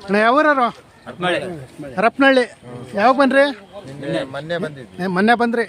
ಅಣ್ಣ ಯಾವೂರವರು? ಹರಪನಹಳ್ಳಿ. ಯಾವಾಗ ಬನ್ರಿ? ಮೊನ್ನೆ ಬಂದ್ರಿ.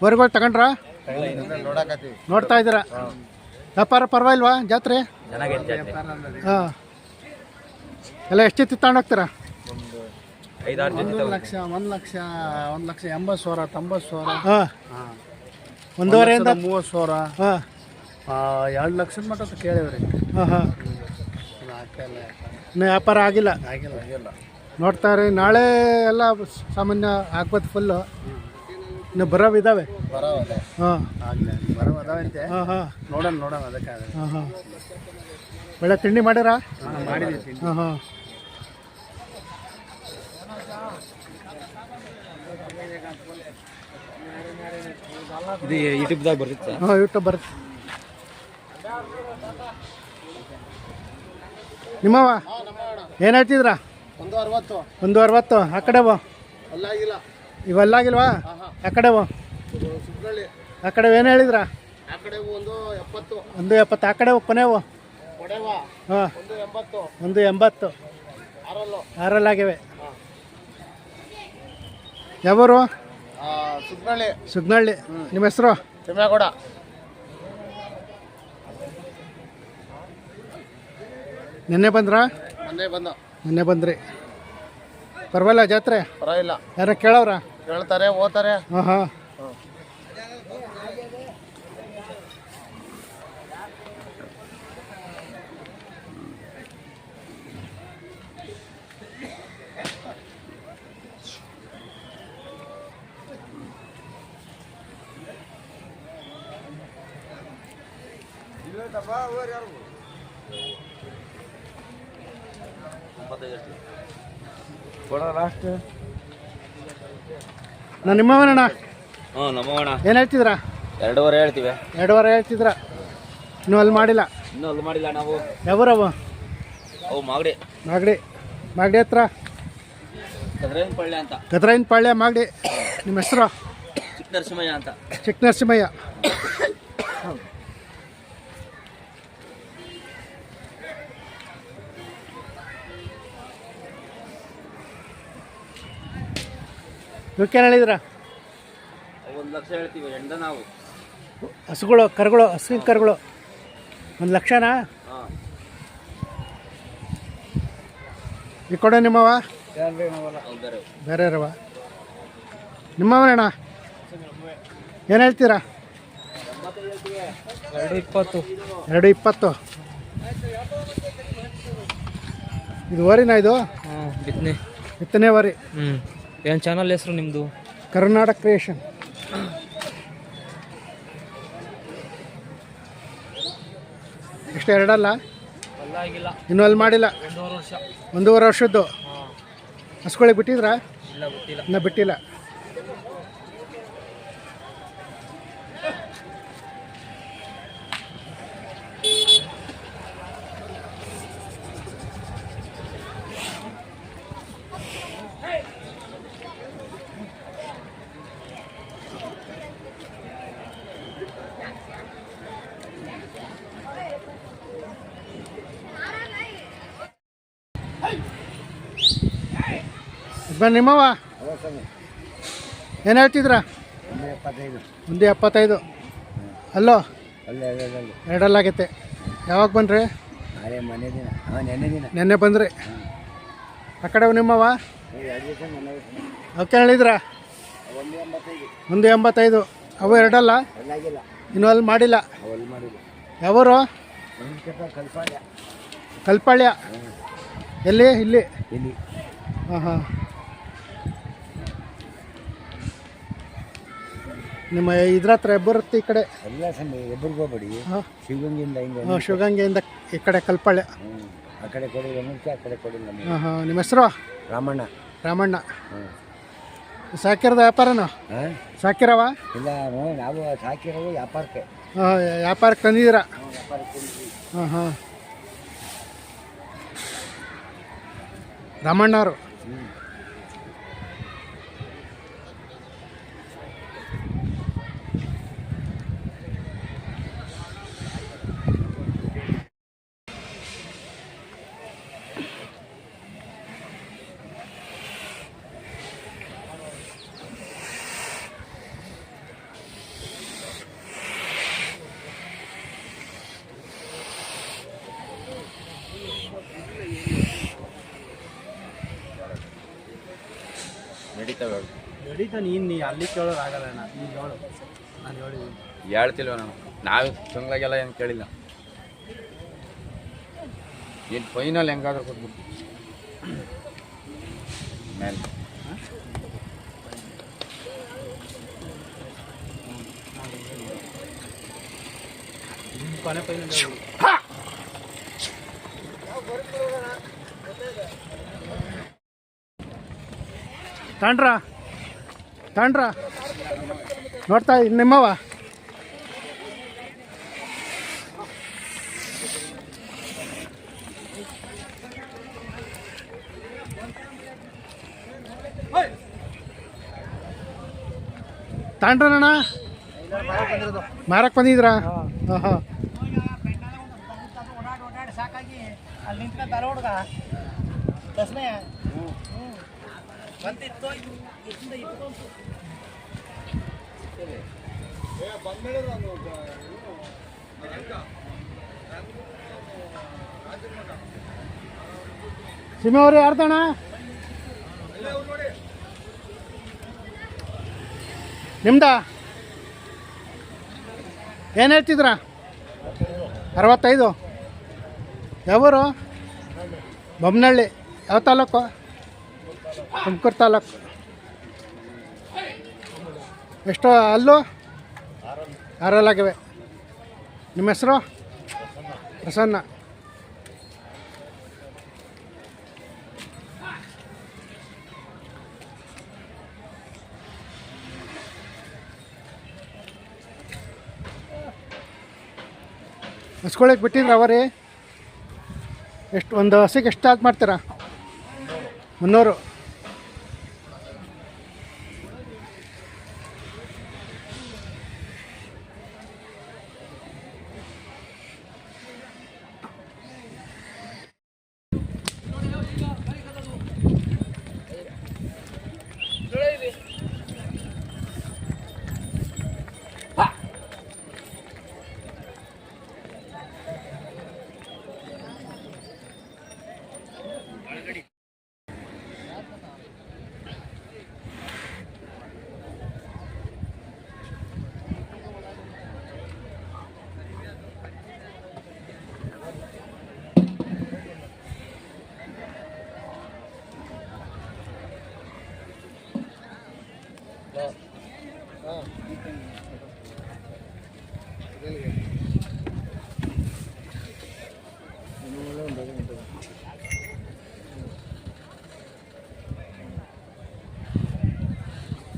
ಹೊರಗೋಗಿ ತಗೊಂಡ್ರ? ನೋಡ್ತಾ ಇದ್ದೀರಾ? ವ್ಯಾಪಾರ ಪರವಾಗಿಲ್ವಾ ಜಾತ್ರೆ? ಹಾಂ. ಎಲ್ಲ ಎಷ್ಟು ಜೊತೆ ತಗೊಂಡೋಗ್ತೀರಾ? 1 ಲಕ್ಷ 80,000 90,000. ಹಾಂ. 1.5 30,000. ಹಾಂ. 2 ಲಕ್ಷದ ಮಟ್ಟ ಕೇಳಿವ್ರಿ. ಹಾಂ ಹಾಂ. ಇನ್ನೂ ವ್ಯಾಪಾರ ಆಗಿಲ್ಲ. ನೋಡ್ತಾ ರೀ, ನಾಳೆ ಎಲ್ಲ ಸಾಮಾನ್ಯ ಆಗ್ಬೋದು ಫುಲ್ಲು. ಇನ್ನು ಬರೋವಿದ್ದಾವೆ. ಹಾಂ ಬರೋದಂತೆ. ಹಾಂ ಹಾಂ. ನೋಡೋಣ ಅದಕ್ಕೆ. ಹಾಂ ಹಾಂ. ಒಳ್ಳೆ ತಿಂಡಿ ಮಾಡಿರಾ? ಮಾಡಿದ್ದೀವಿ. ಹಾಂ ಹಾಂ. ಇದು ಯೂಟ್ಯೂಬ್ದಾಗ ಬರುತ್ತೆ. ಹಾಂ, ಯೂಟ್ಯೂಬ್ ಬರುತ್ತೆ. ನಿಮ್ಮವ ಏನು ಹೇಳ್ತಿದ್ರಾ? 160. ಆ ಕಡೆವು ಇವೆಲ್ಲಾಗಿಲ್ವಾ? ಆ ಕಡೆವು ಆ ಕಡೆ ಏನು ಹೇಳಿದ್ರಾ? 170. ಆ ಕಡೆ ಕೊನೆವು? ಹಾಂ, 180. 6 ಯಾವೂರು? ಸುಗ್ನಹಳ್ಳಿ. ನಿಮ್ಮ ಹೆಸರು? ತಿಮ್ಮೇಗೌಡ. ನಿನ್ನೆ ಬಂದ್ರಾ? ನಿನ್ನೆ ಬಂದ್ರಿ. ಪರವಾಗಿಲ್ಲ ಜಾತ್ರೆ? ಪರವಾಗಿಲ್ಲ. ಯಾರ ಕೇಳವ್ರ? ಕೇಳ್ತಾರೆ, ಓದ್ತಾರೆ. ಹಾಂ ಹಾಂ. ನಾನು ನಿಮ್ಮವನಣ್ಣ. ಹ್ಞೂ ನಮ್ಮವಣ. ಏನು ಹೇಳ್ತಿದ್ರಾ? 2.5 ಹೇಳ್ತೀವಿ. 2.5 ಹೇಳ್ತಿದ್ರಾ? ಇನ್ನೂ ಅಲ್ಲಿ ಮಾಡಿಲ್ಲ. ಇನ್ನೂ ಅಲ್ಲಿ ಮಾಡಿಲ್ಲ ನಾವು. ಯಾವೂರವು? ಅವು ಮಾಗಡಿ. ಮಾಗಡಿ ಹತ್ರ ಗದ್ರಾಯನಪಳ್ಳಿ ಅಂತ. ಗದ್ರಾಯನಪಳ್ಳಿ ಮಾಗಡಿ. ನಿಮ್ಮ ಹೆಸರು? ಚಿಕ್ಕನರಸಿಂಹಯ್ಯ ಅಂತ. ಚಿಕ್ಕನರಸಿಂಹಯ್ಯ. ಇವಕ್ಕೇನು ಹೇಳಿದ್ರ? 1 ಲಕ್ಷ ಹೇಳ್ತೀವಿ. ಹೆಂಡ ನಾವು ಹಸುಗಳು ಹಸುವಿನ ಕರುಗಳು 1 ಲಕ್ಷನಾ? ಹಾಂ. ಈ ಕೊಡ ನಿಮ್ಮವ? ಬೇರೆ ರವ ನಿಮ್ಮವನಣ್ಣ. ಏನು ಹೇಳ್ತೀರಾ? 2.20. ಇದು ವರಿನಾ? ಇದು ಬಿತ್ತನೆ ವರಿ. ಏನು ಚಾನಲ್ ಹೆಸರು ನಿಮ್ಮದು? ಕರ್ನಾಟಕ ಕ್ರಿಯೇಷನ್. ಎಷ್ಟು? 2 ಅಲ್ಲ? ಇನ್ನೂ ಅಲ್ಲಿ ಮಾಡಿಲ್ಲ. 1.5 ವರ್ಷದ್ದು. ಹಸುಗಳಿಗೆ ಬಿಟ್ಟಿದ್ರಾ? ಇನ್ನೂ ಬಿಟ್ಟಿಲ್ಲ. ನಿಮ್ಮವ ಏನು ಹೇಳ್ತಿದ್ರಾ? 1.75. ಅಲ್ಲೋ 2 ಆಗೈತೆ. ಯಾವಾಗ ಬನ್ರಿ? ನೆನ್ನೆ ಬಂದ್ರಿ. ಆ ಕಡೆ ನಿಮ್ಮವ ಅವಕ್ಕೆ ಹೇಳಿದ್ರಾ? 1.85. ಅವು 2 ಅಲ್ಲ? ಇನ್ನೂ ಅಲ್ಲಿ ಮಾಡಿಲ್ಲ. ಯಾವೂರು? ಕಲ್ಪಾಳ್ಯ. ಎಲ್ಲಿ? ಇಲ್ಲಿ. ಹಾಂ ಹಾಂ. ನಿಮ್ಮ ಇದ್ರ ಹತ್ರ ಬರುತ್ತೆ ಈ ಕಡೆ? ಹಾಂ, ಶಿವಗಂಗೆಯಿಂದ ಈ ಕಡೆ ಕಲ್ಪಾಳ್ಯ. ಹಾಂ ಹಾಂ. ನಿಮ್ಮ ಹೆಸರು? ರಾಮಣ್ಣ. ಸಾಕಿರೋದು ವ್ಯಾಪಾರನೋ? ಸಾಕಿರವ? ನಾವು ಸಾಕಿರೋದು ವ್ಯಾಪಾರಕ್ಕೆ. ಹಾಂ, ವ್ಯಾಪಾರಕ್ಕೆ ತಂದಿದ್ದೀರಾ? ಹಾಂ ಹಾಂ. ರಾಮಣ್ಣವರು. ಅದಕ್ಕಿಂತ ನೀನು ಅಲ್ಲಿ ಕೇಳೋದಾಗಲ್ಲ ಅಣ್ಣ, ನೀನು ಹೇಳು. ನಾನು ಹೇಳಿದ್ದೀನಿ. ಹೇಳ್ತಿಲ್ವ ನಾವು ತಿಂಗ್ಳಿಗೆಲ್ಲ ಏನು ಕೇಳಿಲ್ಲ. ಏನು ಫೈನಲ್ ಹೆಂಗಾದ್ರೂ ಕೊಟ್ಬಿಟ್ಟು ಮೇಲೆ ಕೊನೆ ಫೈನಲ್ ತಾಂಡ್ರ ನೋಡ್ತಾ ನಿಮ್ಮವ ತಾಂಡ್ರಣ್ಣ ಮಾರಕ್ಕೆ ಬಂದಿದ್ರಾ? ಹಾಂ ಹಾಂ. ಸಿಮೆ ಅವ್ರು ಯಾರ್ದಣ್ಣ? ನಿಮ್ದಾ? ಏನು ಹೇಳ್ತಿದ್ರ? 65. ಯಾವೂರು? ಬೊಮ್ಮನಹಳ್ಳಿ. ಯಾವ ತಾಲೂಕು? ತುಮಕೂರು ತಾಲೂಕು. ಎಷ್ಟು ಅಲ್ಲೂ? 6 ಆಗಿವೆ. ನಿಮ್ಮ ಹೆಸರು? ಪ್ರಸನ್ನ. ಹಸ್ಕೊಳಕ್ಕೆ ಬಿಟ್ಟಿದ್ರ ಅವರೇ? ಎಷ್ಟು ಒಂದು ಹಸಿಗೆ ಎಷ್ಟು ಚಾರ್ಜ್ ಮಾಡ್ತೀರಾ? 300.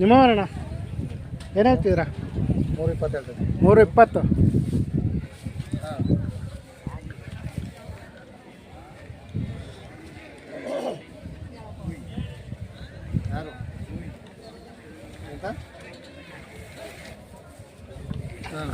ನಿಮ್ಮವರಣ್ಣ ಏನು ಹೇಳ್ತಿದ್ದೀರಾ? 320. 320. ಯಾರು ಎಂತ? ಹಾಂ.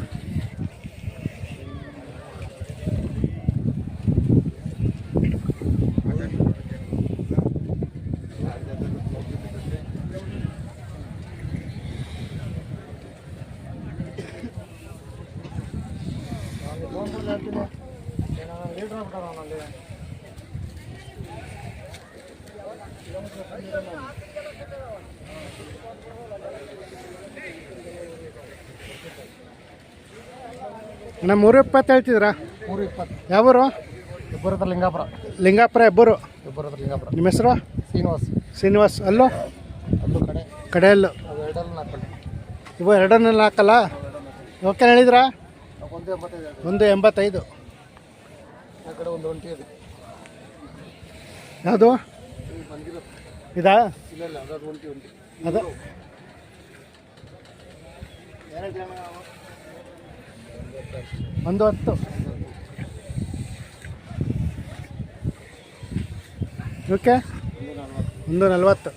ಅಣ್ಣ 320 ಹೇಳ್ತಿದ್ದೀರಾ? 320. ಯಾವೂರು? ಇಬ್ಬರ ಹತ್ರ ಲಿಂಗಾಪುರ. ಲಿಂಗಾಪುರ ಇಬ್ಬರು. ಇಬ್ಬರ ಹತ್ರ ಲಿಂಗಾಪುರ. ನಿಮ್ಮ ಹೆಸರು? ಶ್ರೀನಿವಾಸ್. ಅಲ್ಲೂ ಅಲ್ಲೂ ಕಡೆಯಲ್ಲು. ಅದು ಎರಡಲ್ಲಿ ಹಾಕೊಳ್ಳಿ. ಇವು ಎರಡನ್ನೆಲ್ಲ ಹಾಕಲ್ಲ? ಓಕೆ ಹೇಳಿದ್ರಾ? 185. 185. ಆ ಕಡೆ ಒಂದು ಒಂಟಿ ಇದೆ. ಯಾವುದು ಇದಾ? ಇಲ್ಲ ಅದು ಒಂಟಿ ಅದು 110. ಓಕೆ 140.